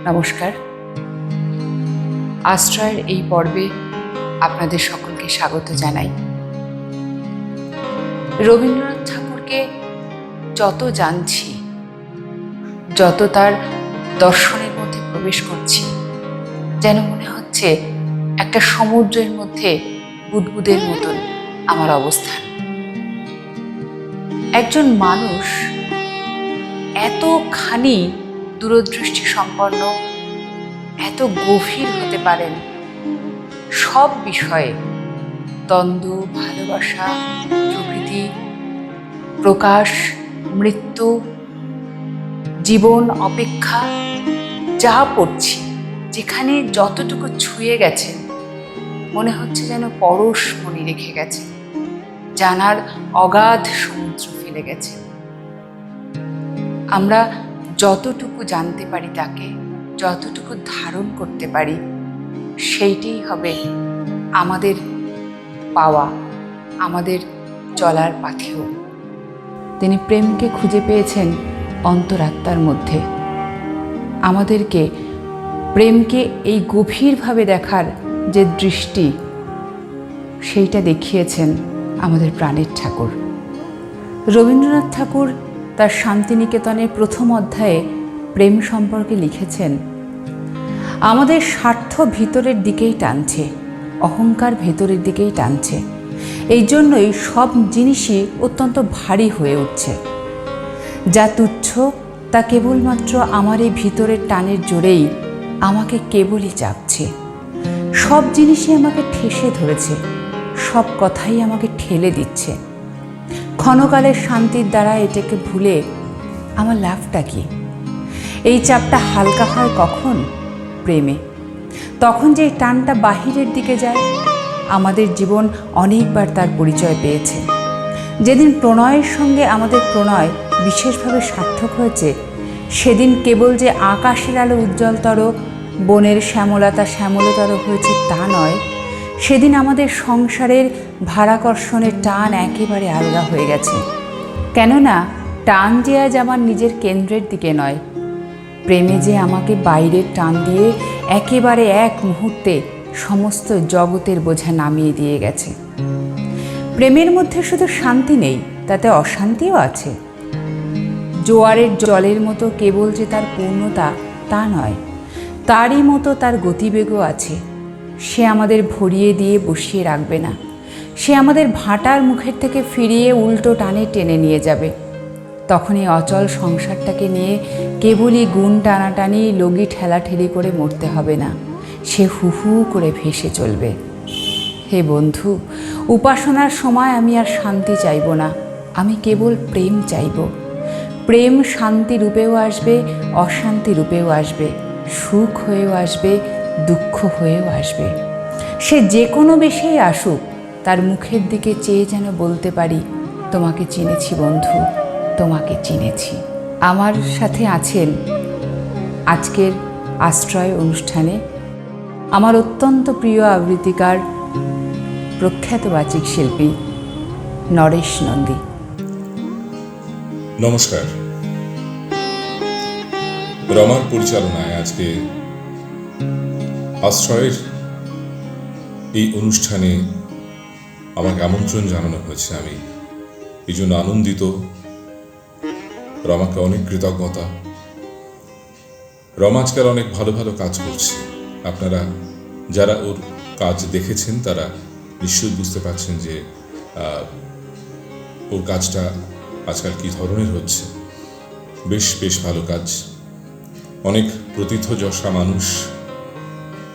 নমস্কার। আশ্রয়ের এই পর্বে আপনাদের সকলকে স্বাগত জানাই। রবীন্দ্রনাথ ঠাকুরকে যত জানছি, যত তার দর্শনের মধ্যে প্রবেশ করছি, যেন মনে হচ্ছে একটা সমুদ্রের মধ্যে বুদবুদের মতন আমার অবস্থান। একজন মানুষ এতখানি দূরদৃষ্টি সম্পন্ন, এত গভীর হতে পারেন সব বিষয়ে, দ্বন্দ্ব, ভালোবাসা, প্রকৃতি, প্রকাশ, মৃত্যু, জীবন, অপেক্ষা, যা পড়ছি, যেখানে যতটুকু ছুঁয়ে গেছেন মনে হচ্ছে যেন পরশমণি রেখে গেছে, জানার অগাধ সমুদ্র ফেলে গেছে। আমরা যতটুকু জানতে পারি তাকে, যতটুকু ধারণ করতে পারি, সেইটাই হবে আমাদের পাওয়া, আমাদের চলার পাথেও। তিনি প্রেমকে খুঁজে পেয়েছেন অন্তরাত্মার মধ্যে। আমাদেরকে প্রেমকে এই গভীরভাবে দেখার যে দৃষ্টি, সেইটা দেখিয়েছেন আমাদের প্রাণের ঠাকুর। রবীন্দ্রনাথ ঠাকুর তার শান্তিনিকেতনের প্রথম অধ্যায়ে প্রেম সম্পর্কে লিখেছেন, আমাদের স্বার্থ ভিতরের দিকেই টানছে, অহংকার ভেতরের দিকেই টানছে। এই জন্যই সব জিনিসই অত্যন্ত ভারী হয়ে উঠছে। যা তুচ্ছ তা কেবলমাত্র আমার এই ভিতরের টানের জোরেই আমাকে কেবলই চাপছে। সব জিনিসই আমাকে ঠেসে ধরেছে, সব কথাই আমাকে ঠেলে দিচ্ছে। ক্ষণকালের শান্তির দ্বারা এটাকে ভুলে আমার লাভটা কি? এই চাপটা হালকা হয় কখন? প্রেমে। তখন যে টানটা বাহিরের দিকে যায়। আমাদের জীবন অনেকবার তার পরিচয় পেয়েছে। যেদিন প্রণয়ের সঙ্গে আমাদের প্রণয় বিশেষভাবে সার্থক হয়েছে, সেদিন কেবল যে আকাশের আলো উজ্জ্বলতর, বনের শ্যামলতা শ্যামলতর হয়েছে তা নয়, সেদিন আমাদের সংসারের ভারাকর্ষণের টান একেবারে আলাদা হয়ে গেছে। কেননা টান যে আজ আমার নিজের কেন্দ্রের দিকে নয়, প্রেমে যে আমাকে বাইরের টান দিয়ে একেবারে এক মুহূর্তে সমস্ত জগতের বোঝা নামিয়ে দিয়ে গেছে। প্রেমের মধ্যে শুধু শান্তি নেই, তাতে অশান্তিও আছে। জোয়ারের জলের মতো কেবল যে তার পূর্ণতা তা নয়, তারই মতো তার গতিবেগও আছে। সে আমাদের ভরিয়ে দিয়ে বসিয়ে রাখবে না, সে আমাদের ভাটার মুখের থেকে ফিরিয়ে উল্টো টানে টেনে নিয়ে যাবে। তখন এই অচল সংসারটাকে নিয়ে কেবলই গুণ টানাটানি, লগি ঠেলাঠেলি করে মরতে হবে না, সে হু হু করে ভেসে চলবে। হে বন্ধু, উপাসনার সময় আমি আর শান্তি চাইব না, আমি কেবল প্রেম চাইব। প্রেম শান্তি রূপেও আসবে, অশান্তি রূপেও আসবে, সুখ হয়েও আসবে, দুঃখ হয়েও আসবে। সে যে কোনো বেশেই আসুক, তার মুখের দিকে চেয়ে যেন বলতে পারি, তোমাকে চিনেছি বন্ধু, তোমাকে চিনেছি। আমার সাথে আছেন আজকের আশ্রয় অনুষ্ঠানে আমার অত্যন্ত প্রিয় আবৃত্তিকার, প্রখ্যাত বাচিক শিল্পী নরেশ নন্দী। নমস্কার। রমার পরিচালনায় আজকে আশ্রয়ের এই অনুষ্ঠানে আমাকে আমন্ত্রণ জানানো হয়েছে। আমি এই জন্য আনন্দিত, রমাকে অনেক কৃতজ্ঞতা। রমা আজকাল অনেক ভালো ভালো কাজ করছে। আপনারা যারা ওর কাজ দেখেছেন তারা নিশ্চয়ই বুঝতে পারছেন যে ওর কাজটা আজকাল কী ধরনের হচ্ছে। বেশ ভালো কাজ। অনেক প্রথিতযশা মানুষ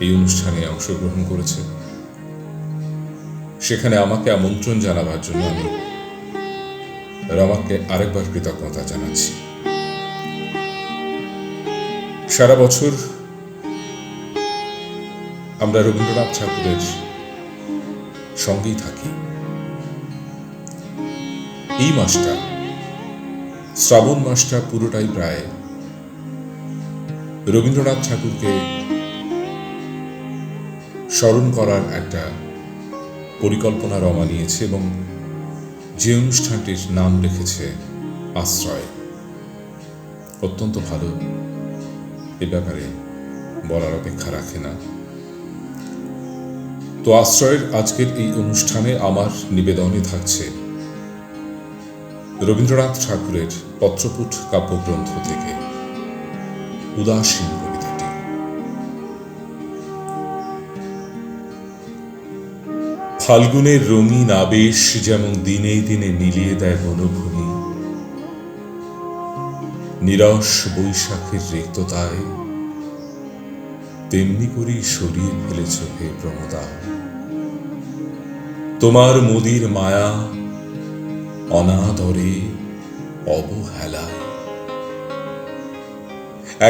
এই অনুষ্ঠানে অংশগ্রহণ করেছে। সেখানে আমাকে আমন্ত্রণ জানাবার জন্য আমি রমাকে আরেকবার কৃতজ্ঞতা জানাচ্ছি। সারা বছর আমরা রবীন্দ্রনাথ ঠাকুরের সঙ্গেই থাকি। এই মাসটা, শ্রাবণ মাসটা পুরোটাই প্রায় রবীন্দ্রনাথ ঠাকুরকে স্মরণ করার একটা পরিকল্পনা রমা নিয়েছে এবং যে অনুষ্ঠানটির নাম রেখেছে আশ্রয়। অত্যন্ত ভালো। এ ব্যাপারে বলার অপেক্ষা রাখে না। তো আশ্রয়ের আজকের এই অনুষ্ঠানে আমার নিবেদনে থাকছে রবীন্দ্রনাথ ঠাকুরের পত্রপুট কাব্যগ্রন্থ থেকে উদাসীন কবিতাটি। ফাল্গুনের রঙিন আবেশ যেমন দিনে দিনে মিলিয়ে দেয় বনভূমি, নিরস বৈশাখের রিক্ততায় তেমনি করেই সরিয়ে ফেলেছ হে প্রমোদা তোমার মোদির মায়া অনাদরে অবহেলায়।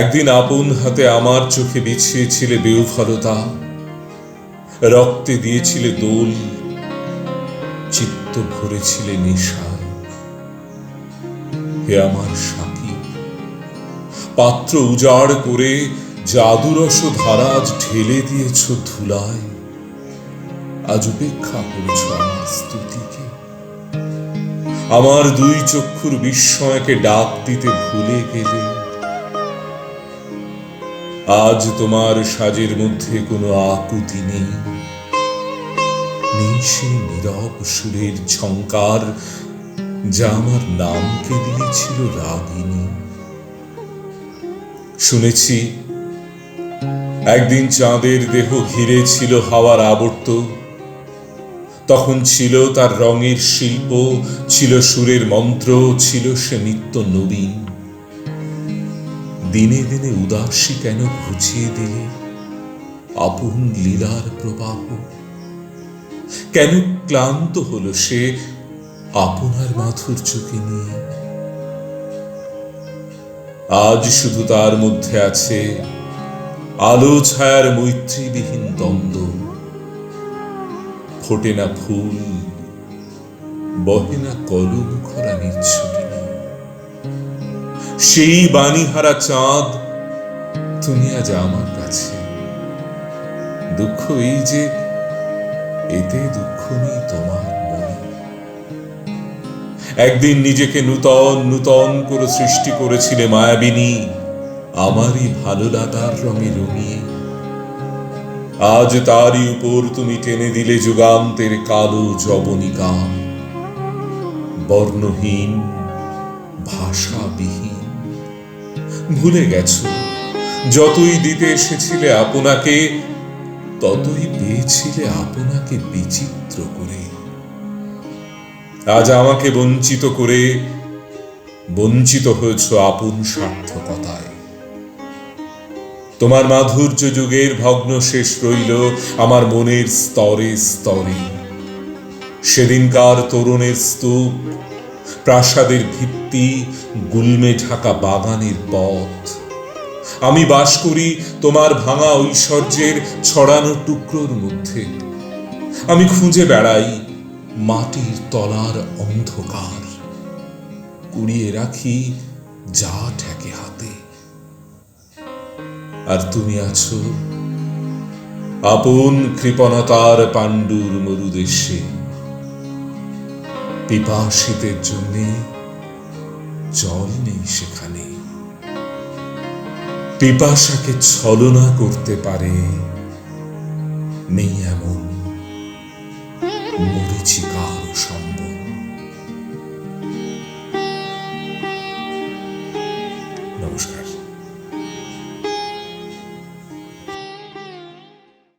একদিন আপন হাতে আমার চোখে বিছিয়েছিলে বেউফলতা, রক্তে দিয়েছিলে দোল, চিত্ত ভরেছিলে নেশায়। হে আমার সাথী, পাত্র উজাড় করে জাদুরস ধারা আজ ঢেলে দিয়েছ ধুলায়। আজ উপেক্ষা করেছ আমার স্তুতিকে, আমার দুই চক্ষুর বিস্ময়কে ডাক দিতে ভুলে গেলে। আজ তোমার সাজের মধ্যে কোনো আকুতি নেই, নেই সেই নীরব সুরের ঝংকার যা আমার নামকে দিয়েছিল রাগিনী। শুনেছি একদিন চাঁদের দেহ ঘিরে ছিল হাওয়ার আবর্ত, তখন ছিল তার রঙের শিল্প, ছিল সুরের মন্ত্র, ছিল সে নিত্য নবীন। দিনে দিনে উদাসী কেন ঘুচিয়ে দিলে আপন লীলার প্রবাহ? কেন ক্লান্ত হলো সে আপনার মাধুর্যকে নিয়ে? আজ শুধু তার মধ্যে আছে আলো ছায়ার মৈত্রীবিহীন দ্বন্দ্ব। ফোটে না ফুল, বহে না কলম খরা নিচ্ছুটি। সেই বাণীহারা চাঁদ তুমি আজ আমার কাছে। দুঃখ এই যে এতে দুঃখ নেই তোমার মনে। একদিন নিজেকে নূতন নূতন করে সৃষ্টি করেছিলে মায়াবিনী, আমারই ভালো লাগার রঙে রঙিয়ে। আজ তারই উপর তুমি টেনে দিলে যুগান্তের কালো যবনিকা, বর্ণহীন ভাষাবিহীন। ভুলে গেছ যতই দিতে এসেছিলে আপনাকে, ততই পেয়েছিলে আপনাকে বিচিত্র করে। আজ আমাকে বঞ্চিত করে বঞ্চিত হয়েছ আপন সার্থকতায়। তোমার মাধুর্য যুগের ভগ্ন শেষ রইল আমার মনের স্তরে স্তরে। সেদিনকার তরুণের স্তূপ, প্রাসাদের ভিত্তি, গুল্মে ঢাকা বাগানের পথ। আমি বাস করি তোমার ভাঙা ঐশ্বর্যের ছড়ানো টুকরোর মধ্যে। আমি খুঁজে বেড়াই মাটির তলার অন্ধকার, কুড়িয়ে রাখি যা ঠেকে হাতে। আর তুমি আছো আপন কৃপণতার পাণ্ডুর মরুদেশে। পিপাসিতের জন্য জল নেই সেখানে। পিপাসাকে ছলনা করতে পারে নেই এমন মরীচিকার